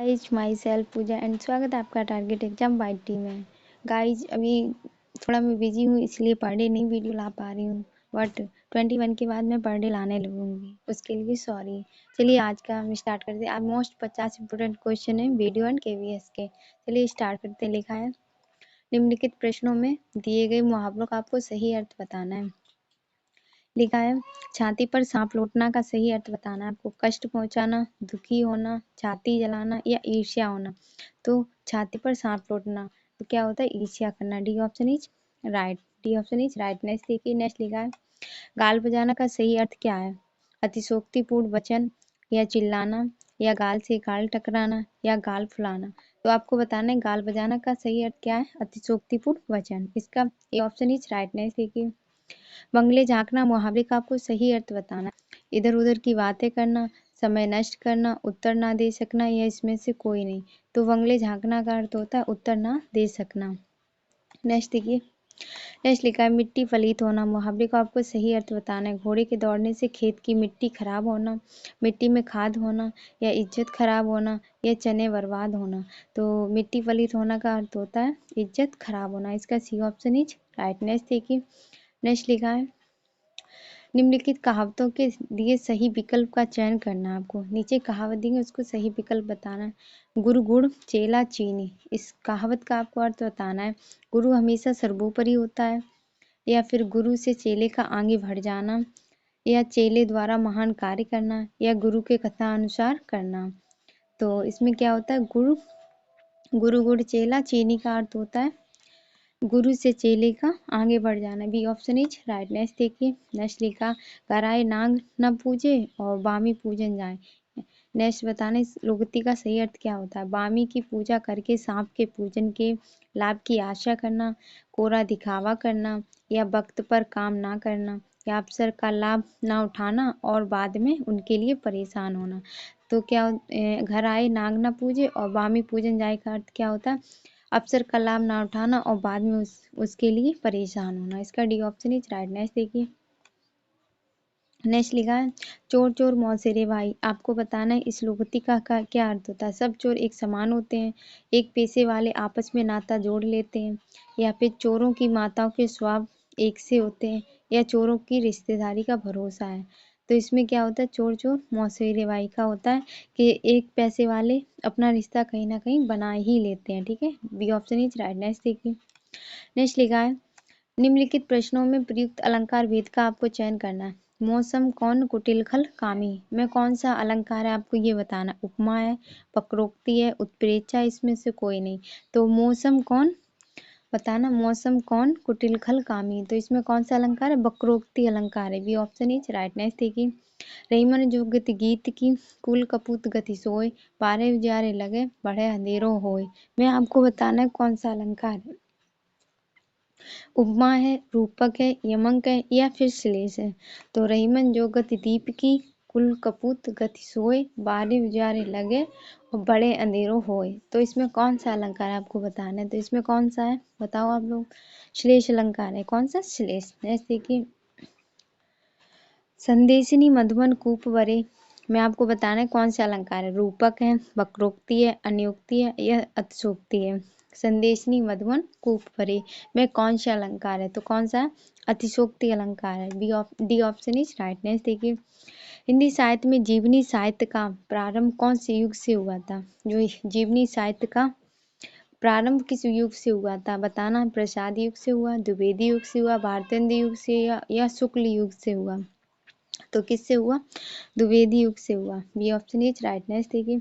Guys myself Pooja and स्वागत है आपका टारगेट एग्जाम बाय टी में। गाइज अभी थोड़ा मैं बिजी हूँ इसलिए पर डे नहीं वीडियो ला पा रही हूँ, बट 21 के बाद मैं पर डे लाने लगूंगी, उसके लिए सॉरी। चलिए आज का हम स्टार्ट करते हैं। ऑलमोस्ट 50 इंपोर्टेंट क्वेश्चन है वीडियो एंड केवीएस के। चलिए स्टार्ट करते हैं। लिखा है निम्नलिखित प्रश्नों में दिए गए मुहावरों का आपको सही अर्थ बताना है। लिखा है छाती पर सांप लौटना का सही अर्थ बताना है आपको। कष्ट पहुंचाना, दुखी होना, छाती जलाना या ईर्ष्या होना। तो छाती पर सांप लौटना तो क्या होता है? ईर्ष्या करना। D option is right. D option is right. Next देखिए। नेक्स्ट लिखा है गाल बजाना का सही अर्थ क्या है? अतिशोक्तिपूर्ण वचन, या चिल्लाना, या गाल से गाल टकराना, या गाल फुलाना। तो आपको बताना है गाल बजाना का सही अर्थ क्या है? अतिशोक्तिपूर्ण वचन। इसका A option is right. Next देखिए। बंगले झांकना मुहावरे का आपको सही अर्थ बताना। इधर उधर की बातें करना, समय नष्ट करना, उत्तर ना दे सकना, या इसमें से कोई नहीं। तो बंगले झांकना का अर्थ होता है उत्तर ना दे सकना। नेक्स्ट देखिए। नेक्स्ट लिखा है मिट्टी फलित होना मुहावरे को आपको सही अर्थ बताना है। घोड़े के दौड़ने से खेत की मिट्टी खराब होना, मिट्टी में खाद होना, या इज्जत खराब होना, या चने बर्बाद होना। तो मिट्टी फलित होना का अर्थ होता है इज्जत खराब होना। इसका C option is right. Next देखिए। नेक्स्ट लिखा है निम्नलिखित कहावतों के दिए सही विकल्प का चयन करना है आपको। नीचे कहावत दी है उसको सही विकल्प बताना है। गुरु गुड़ चेला चीनी, इस कहावत का आपको अर्थ बताना है। गुरु हमेशा सर्वोपरि होता है, या फिर गुरु से चेले का आगे बढ़ जाना, या चेले द्वारा महान कार्य करना, या गुरु के कथा अनुसार करना। तो इसमें क्या होता है? गुरु गुड़ चेला चीनी का अर्थ होता है गुरु से चेले का आगे बढ़ जाना। B option is right. Next देखिए। नेक्स्ट लिखा कराए नाग न पूजे और बामी पूजन जाए। नेक्स्ट बताना इस लोकोक्ति का सही अर्थ क्या होता है? बामी की पूजा करके सांप के पूजन के लाभ की आशा करना, कोरा दिखावा करना, या वक्त पर काम ना करना, या अवसर का लाभ ना उठाना और बाद में उनके लिए परेशान होना। तो क्या घर आए नाग न पूजे और बामी पूजन जाए का अर्थ क्या होता है? अवसर का लाभ ना उठाना और बाद में उसके लिए परेशान होना। इसका D option is right. Next देखिए। नेक्स्ट लिखा है चोर चोर मौसेरे भाई। आपको बताना है इस लोकोक्ति का क्या अर्थ होता है? सब चोर एक समान होते हैं, एक पैसे वाले आपस में नाता जोड़ लेते हैं, या फिर चोरों की माताओं के स्वभाव एक से होते हैं, या चोरों की रिश्तेदारी का भरोसा है। तो इसमें क्या होता है? चोर चोर मौसेरे भाई का होता है कि एक पैसे वाले अपना रिश्ता कहीं ना कहीं बना ही लेते हैं। ठीक है, B option is right. Next देखिए। नेक्स्ट लिखा है निम्नलिखित प्रश्नों में प्रयुक्त अलंकार भेद का आपको चयन करना है। मौसम कौन कुटिल खल कामी में कौन सा अलंकार है आपको ये बताना। उपमा है, वक्रोक्ति है, उत्प्रेक्षा, इसमें से कोई नहीं। तो मौसम कौन बताना। मौसम कौन कुटिल खल कामी, तो इसमें कौन सा अलंकार है? वक्रोक्ति अलंकार है। B option is right. Next देखिए। रहीमन जो गति गीत की कुल कपूत गति सोए, बारह उजारे लगे बढ़े अंधेरों होए में आपको बताना है कौन सा अलंकार है। उपमा है, रूपक है, यमक है, या फिर श्लेष है। तो रहीमन जो गति दीप की कुल कपूत गति सोए, बारह उजारे लगे और बड़े अंधेरों होए। तो इसमें कौन सा अलंकार है आपको बताना है। तो इसमें कौन सा है बताओ आप लोग। श्लेष अलंकार है। कौन सा? श्लेष। नेक्स्ट देखिए। संदेशिनी मधुबन कूप वरे में आपको बताना है कौन सा अलंकार है। रूपक है, वक्रोक्ति है, अनुक्ति है, या अतिशोक्ति है। संदेशिनी मधुबन कूप वरे में कौन सा अलंकार है? तो कौन सा? अतिशोक्ति अलंकार है। D option is right. Next देखिए। हिंदी साहित्य में जीवनी साहित्य का प्रारंभ कौन से युग से हुआ था? जो जीवनी साहित्य का प्रारंभ किस युग से हुआ था बताना। प्रसाद युग से हुआ, द्विवेदी युग से हुआ, भारतेंदु युग से, या शुक्ल युग से हुआ। तो किससे हुआ? द्विवेदी युग से हुआ। B option is right. Next देखिए।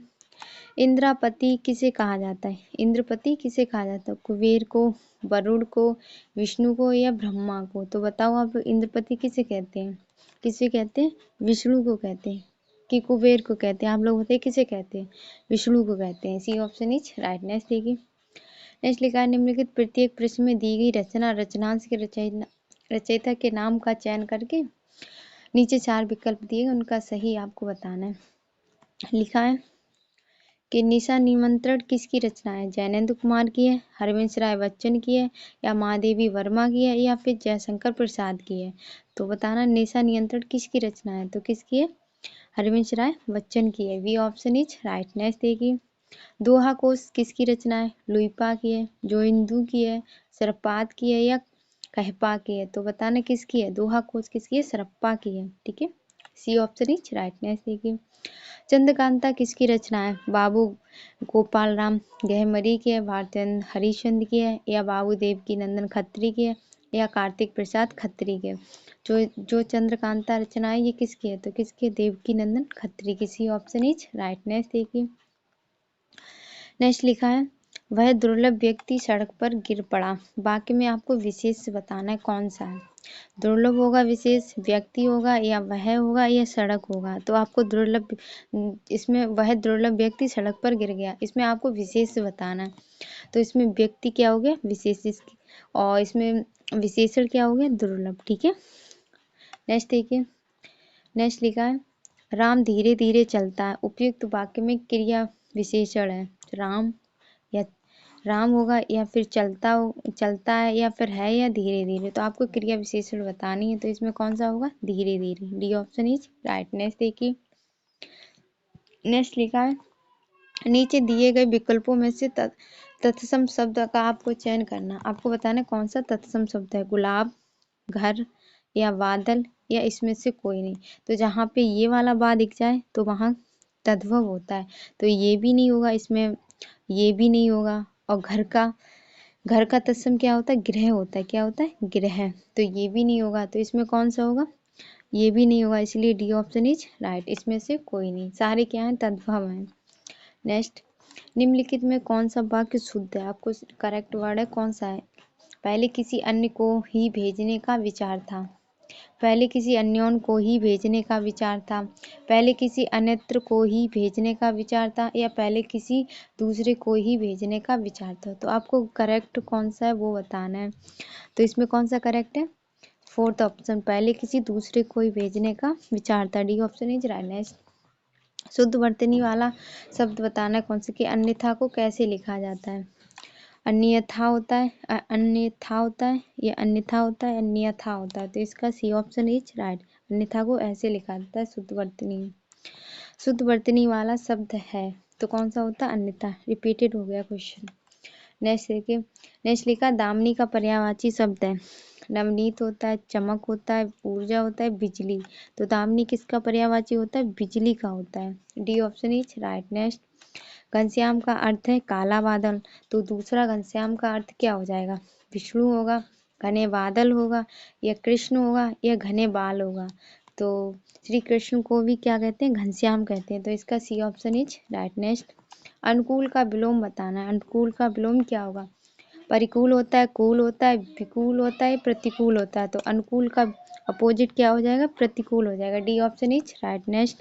इंद्रापति किसे कहा जाता है? इंद्रपति किसे कहा जाता है? कुबेर को, वरुण को, विष्णु को, या ब्रह्मा को। तो बताओ आप इंद्रपति किसे कहते हैं? किसे कहते हैं? विष्णु को कहते हैं कि कुबेर को कहते हैं? आप लोग बताइए किसे कहते हैं? विष्णु को कहते हैं। C option is right. Next देखिए। नेक्स्ट लिखा है निम्नलिखित प्रत्येक प्रश्न में दी गई रचना रचनांश के रचयिता के नाम का चयन करके नीचे 4 विकल्प दिए उनका सही आपको बताना है। लिखा है कि निशा निमंत्रण किसकी रचना है? जैनेन्द्र कुमार की है, हरवंश राय बच्चन की है, या महादेवी वर्मा की है, या फिर जयशंकर प्रसाद की है। तो बताना निशा नियंत्रण किसकी रचना है? तो किसकी है? हरवंश राय बच्चन की है। B option is right. Next देखिए। दोहा कोश किसकी रचना है? लुइपा की है, जोइंदू की है, सरपात की है या कहपा की है? तो बताना किसकी है? दोहा कोश किसकी है? सरप्पा की है। ठीक है, C option is right. Next देखिए, चंद्रकांता किसकी रचना है? बाबू गोपाल राम गहमरी की है, भारतेंद्र हरिश्चंद्र की है या बाबू देवकी नंदन खत्री की है या कार्तिक प्रसाद खत्री की है? जो चंद्रकांता रचना है ये किसकी है? तो किसकी है? देवकी नंदन खत्री की। C option is right. Next देखिए, नेक्स्ट लिखा है, वह दुर्लभ व्यक्ति सड़क पर गिर पड़ा। वाक्य में आपको विशेष बताना है कौन सा है। दुर्लभ होगा, विशेष व्यक्ति होगा या वह होगा या सड़क होगा? तो आपको दुर्लभ, इसमें वह दुर्लभ व्यक्ति सड़क पर गिर गया, इसमें आपको विशेष बताना है। तो इसमें व्यक्ति क्या हो गया? विशेष, और इसमें विशेषण क्या हो गया? दुर्लभ। ठीक है, नेक्स्ट देखिए, नेक्स्ट लिखा है, राम धीरे धीरे चलता है। उपयुक्त वाक्य में क्रिया विशेषण है। राम या राम होगा या फिर चलता है या फिर है या धीरे धीरे? तो आपको क्रिया विशेषण बतानी है, तो इसमें कौन सा होगा? धीरे धीरे। D option is right. Next देखिए, नेक्स्ट लिखा है, नीचे दिए गए विकल्पों में से तत्सम शब्द का आपको चयन करना। आपको बताना कौन सा तत्सम शब्द है। गुलाब, घर या बादल या इसमें से कोई नहीं। तो जहाँ पे ये वाला बा दिख जाए तो वहाँ तद्भव होता है, तो ये भी नहीं होगा, इसमें ये भी नहीं होगा। और घर का तत्सम क्या होता है? गृह होता है। क्या होता है? गृह। तो ये भी नहीं होगा, तो इसमें कौन सा होगा? ये भी नहीं होगा, इसलिए डी ऑप्शन इज राइट। इसमें से कोई नहीं, सारे क्या हैं? तद्भव हैं। नेक्स्ट, निम्नलिखित में कौन सा वाक्य शुद्ध है? आपको करेक्ट वर्ड है कौन सा है? पहले किसी अन्य को ही भेजने का विचार था। पहले किसी अन्योन को ही भेजने का विचार था। पहले किसी अन्यत्र को ही भेजने का विचार था या पहले किसी दूसरे को ही भेजने का विचार था? तो आपको करेक्ट कौन सा है वो बताना है। तो इसमें कौन सा करेक्ट है? फोर्थ ऑप्शन, पहले किसी दूसरे को ही भेजने का विचार था। D option is right. शुद्ध वर्तनी वाला शब्द बताना कौन सा, कि अन्यथा को कैसे लिखा जाता है? अन्यथा होता है, अन्यथा होता है, या अन्यथा होता है, अन्यथा होता है? तो इसका सी ऑप्शन इज राइट। अन्यथा को ऐसे लिखा जाता है शुद्ध वर्तनी में। शुद्ध वर्तनी वाला शब्द है तो कौन सा होता है? अन्यथा। रिपीटेड हो गया क्वेश्चन। नेक्स्ट देखिए, नेक्स्ट लिखा, दामिनी का पर्यायवाची शब्द है। नवनीत होता है, चमक होता है, ऊर्जा होता है, बिजली। तो दामिनी किसका पर्यायवाची होता है? बिजली का होता है। D option is right. Next, Ghanshyam का अर्थ है काला बादल। तो दूसरा घनश्याम का अर्थ क्या हो जाएगा? विष्णु होगा, घने बादल होगा, या कृष्ण होगा, या घने बाल होगा? तो श्री कृष्ण को भी क्या कहते हैं? घनश्याम कहते हैं। तो इसका C option is right. Next, अनुकूल का विलोम बताना है। अनुकूल का विलोम क्या होगा? परिकूल होता है, कूल होता है, विकूल होता है, प्रतिकूल होता है? तो अनुकूल का अपोजिट क्या हो जाएगा? प्रतिकूल हो जाएगा। D option is right. Next,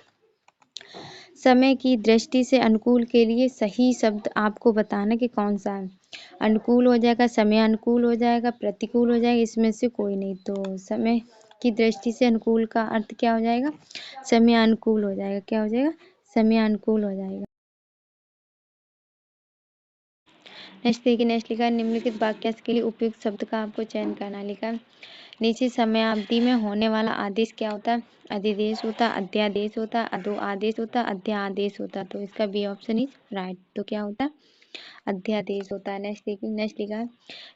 समय की दृष्टि से अनुकूल के लिए सही शब्द आपको बताना कि कौन सा है। अनुकूल हो जाएगा, समय अनुकूल हो जाएगा, प्रतिकूल हो जाएगा, इसमें से कोई नहीं। तो समय की दृष्टि से अनुकूल का अर्थ क्या हो जाएगा? समय अनुकूल हो जाएगा। क्या हो जाएगा? समय अनुकूल हो जाएगा। नेक्स्ट देखिए, नेक्स्ट लिखा है, निम्नलिखित वाक्य के लिए उपयुक्त शब्द का आपको चयन करना। लिखा है, नीचे समयावधि में होने वाला आदेश क्या होता है? अधिदेश होता है, अध्यादेश होता है, अधो आदेश होता है, अध्यादेश होता है? तो इसका बी ऑप्शन इज राइट। तो क्या होता है? अध्यादेश होता है। नेक्स्ट देखिए, नेक्स्ट लिखा है,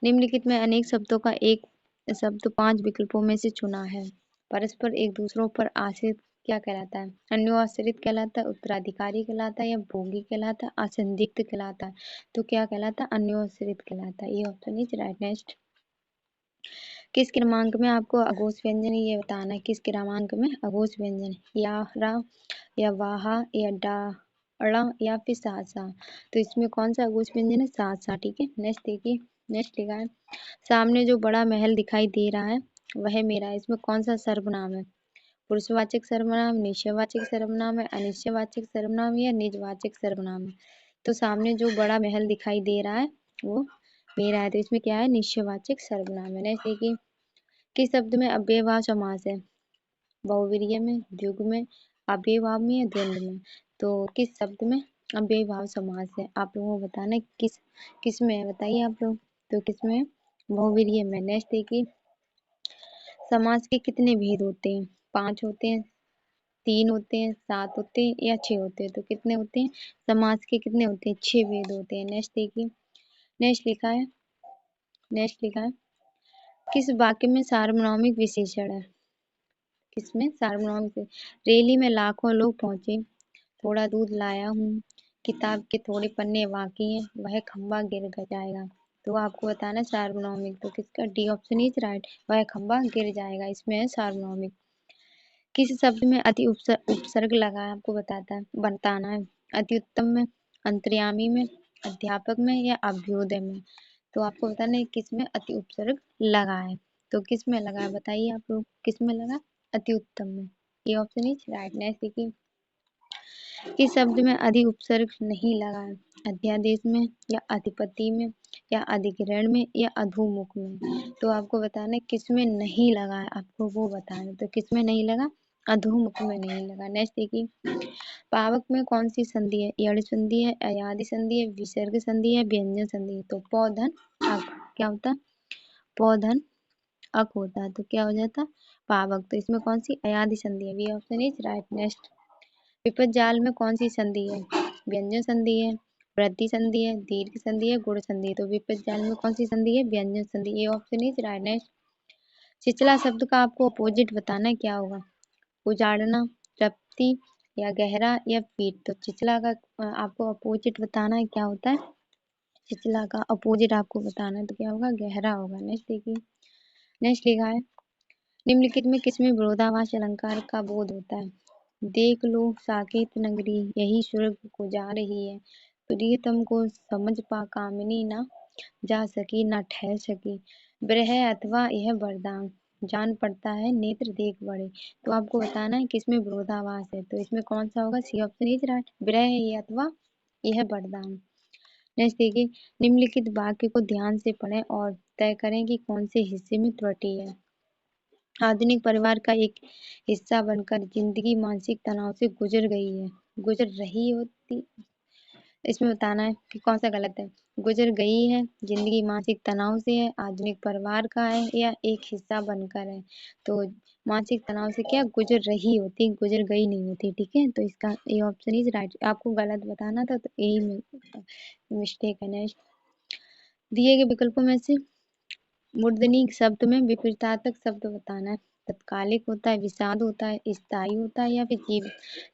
निम्नलिखित में अनेक शब्दों का एक शब्द 5 विकल्पों में से चुना है। परस्पर एक दूसरों पर आश्रित क्या कहलाता है? अन्योआश्रित कहलाता है, उत्तराधिकारी कहलाता है, या भोगी कहलाता है, असंदिग्ध कहलाता है? तो क्या कहलाता है? अन्योआश्रित कहलाता है। ये ऑप्शन इज राइट। नेक्स्ट, किस क्रमांक में आपको अघोष व्यंजन ये बताना है। किस क्रमांक में अघोष व्यंजन? या रा, या वाहा, या डा, अड़ा, या फिर सा सा? तो इसमें कौन सा अघोष व्यंजन है? सा सा। ठीक है, नेक्स्ट देखिए, नेक्स्ट लिखा है, सामने जो बड़ा महल दिखाई दे रहा है वह मेरा है। इसमें कौन सा सर्वनाम है? पुरुषवाचक सर्वनाम, निश्चयवाचक सर्वनाम है, अनिश्चयवाचक सर्वनाम, या निजवाचक सर्वनाम है? तो सामने जो बड़ा महल दिखाई दे रहा है वो मेरा है, तो इसमें क्या है? निश्चयवाचक सर्वनाम है। नेक्स्ट देखिए, किस शब्द में अव्ययभाव समास है? बहुव्रीहि में, द्विगु में, अव्ययभाव में, या द्वंद्व में? तो किस शब्द में अव्ययभाव समास है? आप लोगों को बताना है किस किस में है, बताइए आप लोग। तो किस में? बहुव्रीहि में। नेक्स्ट देखिए, समास के कितने भेद होते हैं? 5 होते हैं। 3 होते हैं, 7 होते हैं या 6 होते हैं? तो कितने होते हैं? समास के कितने होते हैं? 6 भेद होते हैं। नेक्स्ट देखिए, नेक्स्ट लिखा है नेक्स्ट लिखा है किस वाक्य में सार्वनामिक विशेषण है? किसमें सार्वनामिक रैली में लाखों लोग पहुंचे, थोड़ा दूध लाया हूँ, किताब के थोड़े पन्ने बाकी हैं, वह खंबा गिर जाएगा। तो आपको बताना है सार्वनामिक, तो किसका डी ऑप्शन इज राइट, वह खंबा गिर जाएगा, इसमें है सार्वनामिक। किस शब्द में अति उपसर्ग लगा है? आपको बताना है। अति उत्तम में, अंतर्यामी में, अध्यापक में या अभ्युदय में? तो आपको बताना है किस में अति उपसर्ग लगा है। तो किस में लगा है बताइए आप लोग, किस में लगा? अति उत्तम में। ये ऑप्शन इज राइट। नेक्स्ट देखिए, किस शब्द में अधिक उपसर्ग नहीं लगा है? अध्यादेश में या अधिपति में या अधिग्रहण में या अधोमुख में? तो आपको बताना है किस में नहीं लगा है, आपको वो बताना है। तो किस में नहीं लगा? अधोमुख में नहीं लगा। नेक्स्ट देखिए, पावक में कौन सी संधि है? यड़ संधि है, अयादि संधि है, विसर्ग संधि है, व्यंजन संधि है? तो पौधन अक क्या होता है? पौधन अक होता है, तो क्या हो जाता? पावक। तो इसमें कौन सी अयादि संधि है? B option is right. Next, विपद जाल में कौन सी संधि है? व्यंजन संधि है, वृद्धि संधि है, दीर्घ संधि है, गुण संधि है? तो विपद जाल में कौन सी संधि है? व्यंजन संधि। ये ऑप्शन इज राइट। नेक्स्ट, छिछला शब्द का आपको अपोजिट बताना है, क्या होगा? उजाड़ना, तृप्ति या गहरा या पीठ? तो छिछला का आपको अपोजिट बताना है, क्या होता है? छिछला का अपोजिट आपको बताना है, तो क्या होगा? गहरा होगा। नेक्स्ट देखिए, नेक्स्ट लिखा है निम्नलिखित में किसमें विरोधाभास अलंकार का बोध होता है? देख लो साकेत नगरी, यही स्वर्ग को जा रही है, प्रियतम को समझ पा कामिनी ना जा सकी ना ठहर सकी, विरह अथवा यह वरदान, जान पड़ता है नेत्र देख बड़े? तो आपको बताना है किसमें विरोधाभास है, तो इसमें कौन सा होगा? सी ऑप्शन इज राइट, विरह ये अथवा यह वरदान। नेक्स्ट देखिए, निम्नलिखित वाक्य को ध्यान से पढ़ें और तय करें कि कौन से हिस्से में त्रुटि है। आधुनिक परिवार का एक हिस्सा बनकर जिंदगी मानसिक तनाव से गुजर रही होती, इसमें बताना है कि कौन सा गलत है। गुजर गई है, जिंदगी मानसिक तनाव से है, आधुनिक परिवार का है या एक हिस्सा बनकर है? तो मानसिक तनाव से क्या गुजर रही होती, गुजर गई नहीं होती। ठीक है, तो इसका ये ऑप्शन इज राइट। आपको गलत बताना था, तो यही मिस्टेक है। नेक्स्ट, दिए गए विकल्पों में से मूर्धनी शब्द में विपरीतार्थक शब्द बताना है। तत्कालिक होता है, विषाद होता है, स्थायी होता है या फिर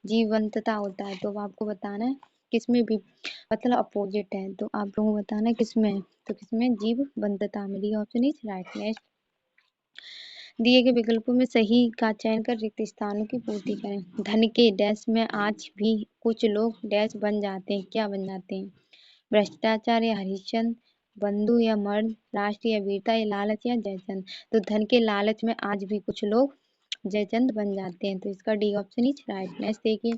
जीवंतता होता है? तो आपको बताना है किसमें भी मतलब अपोजिट है, तो आप लोगों को बताना है किसमें है। तो किसमें? जीवंतता में। D option is right. Next, दिए गए विकल्पों में सही का चयन कर रिक्त स्थानों की पूर्ति करें। धन के डैश में आज भी कुछ लोग डैश बन जाते हैं, क्या बन जाते हैं? भ्रष्टाचार या हरिश्चंद्र, बंधु या मर्द, राष्ट्र या वीरता या लालच या जयचंद? तो धन के लालच में आज भी कुछ लोग जयचंद बन जाते हैं, तो इसका D option is right. Next देखिए,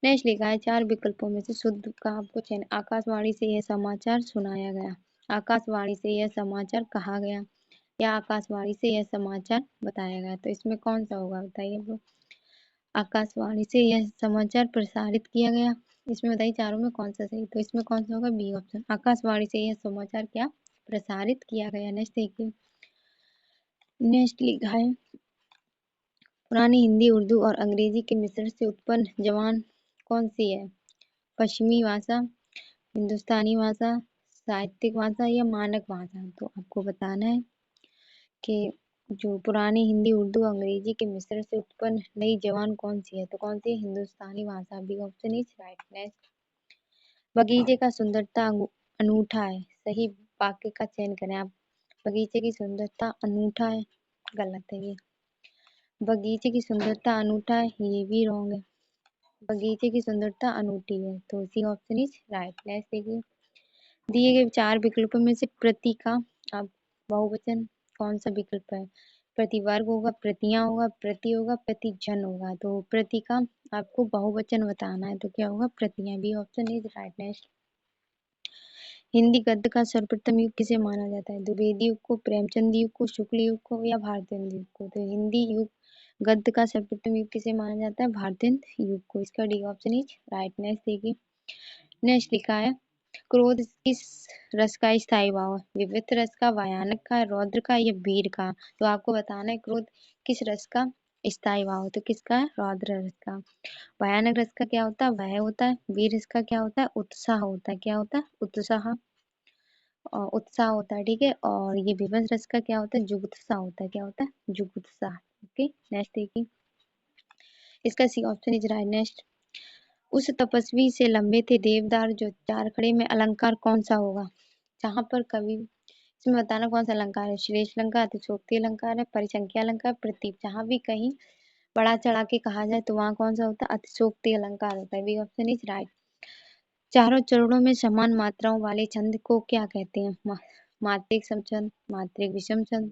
नेक्स्ट लिखा है चार विकल्पों में से शुद्ध का आपको चयन। आकाशवाणी से यह समाचार सुनाया गया, आकाशवाणी से यह समाचार कहा गया या आकाशवाणी से यह समाचार बताया गया? तो इसमें कौन सा होगा बताइए आप लोग। आकाशवाणी से यह समाचार प्रसारित किया गया, इसमें बताइए चारों में कौन सा सही? तो इसमें कौन सा होगा? बी ऑप्शन, आकाशवाणी से यह समाचार क्या प्रसारित किया गया। नेक्स्ट देखिए, नेक्स्ट लिखा है पुरानी हिंदी, उर्दू और अंग्रेजी के मिश्रण से उत्पन्न जबान कौन सी है? पश्चिमी भाषा, हिंदुस्तानी भाषा, साहित्यिक भाषा या मानक भाषा? तो आपको बताना है कि जो पुरानी हिंदी, उर्दू, अंग्रेजी के मिश्रण से उत्पन्न नई जबान कौन सी है? तो कौन सी है? हिंदुस्तानी भाषा। B option is right. Next, बगीचे का सुंदरता अनूठा है, सही वाक्य का चयन करें आप। बगीचे की सुंदरता अनूठा है, गलत है ये। बगीचे की सुंदरता अनूठा है, ये भी रॉन्ग है। बगीचे की सुंदरता अनूठी है, तो C option is right. Next देखिए, दिए गए चार विकल्पों में से प्रति का आप बहुवचन कौन सा विकल्प है? प्रतिवर्ग होगा, प्रतियां होगा, प्रति होगा, प्रतिजन होगा? तो प्रति का आपको बहुवचन बताना है, तो क्या होगा? प्रतियां। B option is right. Next, Hindi गद्य का सर्वप्रथम युग किसे माना जाता है? द्विवेदी युग को, प्रेमचंद युग को, शुक्ल युग को या भारतेंदु युग को? तो हिंदी युग गद्य का सर्वप्रथम युग किसे माना जाता है? भारतेंदु युग को। इसका D option is right. Next देखिए, नेक्स्ट लिखा है क्रोध किस रस का स्थायी भाव है? विविध रस का, भयानक का, रौद्र का या वीर का? तो आपको बताना है क्रोध किस रस का स्थायी भाव होता है किसका है? रौद्र रस का। भयानक रस का क्या होता है? भय होता है। वीर रस का क्या होता है? उत्साह होता है। क्या होता है? उत्साह। उत्साह होता है, ठीक है। और ये विभत्स रस का क्या होता है? जुगुप्सा होता है। क्या होता है? जुगुप्सा। ओके, नेक्स्ट देखिए। इसका C option is right. Next, उस तपस्वी से लंबे थे देवदार जो चार खड़े में अलंकार कौन सा होगा? जहां पर कवि, इसमें बताना कौन सा अलंकार है? श्लेष अलंकार, अतिशयोक्ति अलंकार है, परिसंख्या अलंकार, प्रतीक। जहां भी कहीं बढ़ा चढ़ा के कहा जाए तो वहां कौन सा होता है? अतिशयोक्ति अलंकार होता है। B option is right. चारों चरणों में समान मात्राओं वाले छंद को क्या कहते हैं? मात्रिक समछंद, मात्रिक विषम छंद,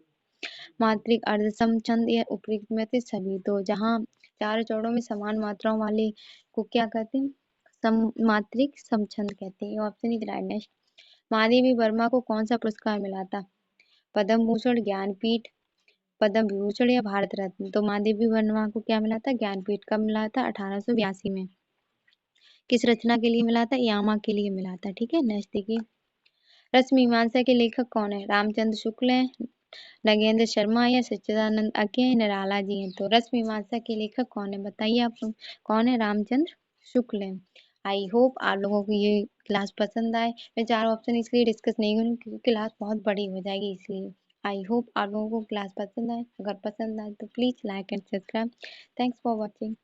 मात्रिक अर्धसम छंद, या उपयुक्त में से सभी। तो जहाँ चारों चरणों में समान मात्राओं वाले को क्या कहते हैं? मात्रिक समछंद कहते हैं। Option is right. Next, Mahadevi Verma को कौन सा पुरस्कार मिला था? पद्म भूषण, ज्ञानपीठ, पद्म विभूषण या भारत रत्न। तो महादेवी वर्मा को क्या मिला था? ज्ञानपीठ। कब मिला था? 1882 में। किस रचना के लिए मिला था? यामा के लिए मिला था, ठीक है। नेक्स्ट देखिए, रसमीमांसा के लेखक कौन है? रामचंद्र शुक्ल है, नगेंद्र शर्मा या सच्चिदानंद अके हैं, निराला जी हैं। तो रसमीमांसा के लेखक कौन है? बताइए आप लोग कौन है? रामचंद्र शुक्ल है। आई होप आप लोगों को ये क्लास पसंद आए। मैं चार ऑप्शन इसलिए डिस्कस नहीं करूँगी क्योंकि क्लास बहुत बड़ी हो जाएगी, इसलिए आई होप आप लोगों को क्लास पसंद आए। अगर पसंद आए तो please like and subscribe. Thanks for watching.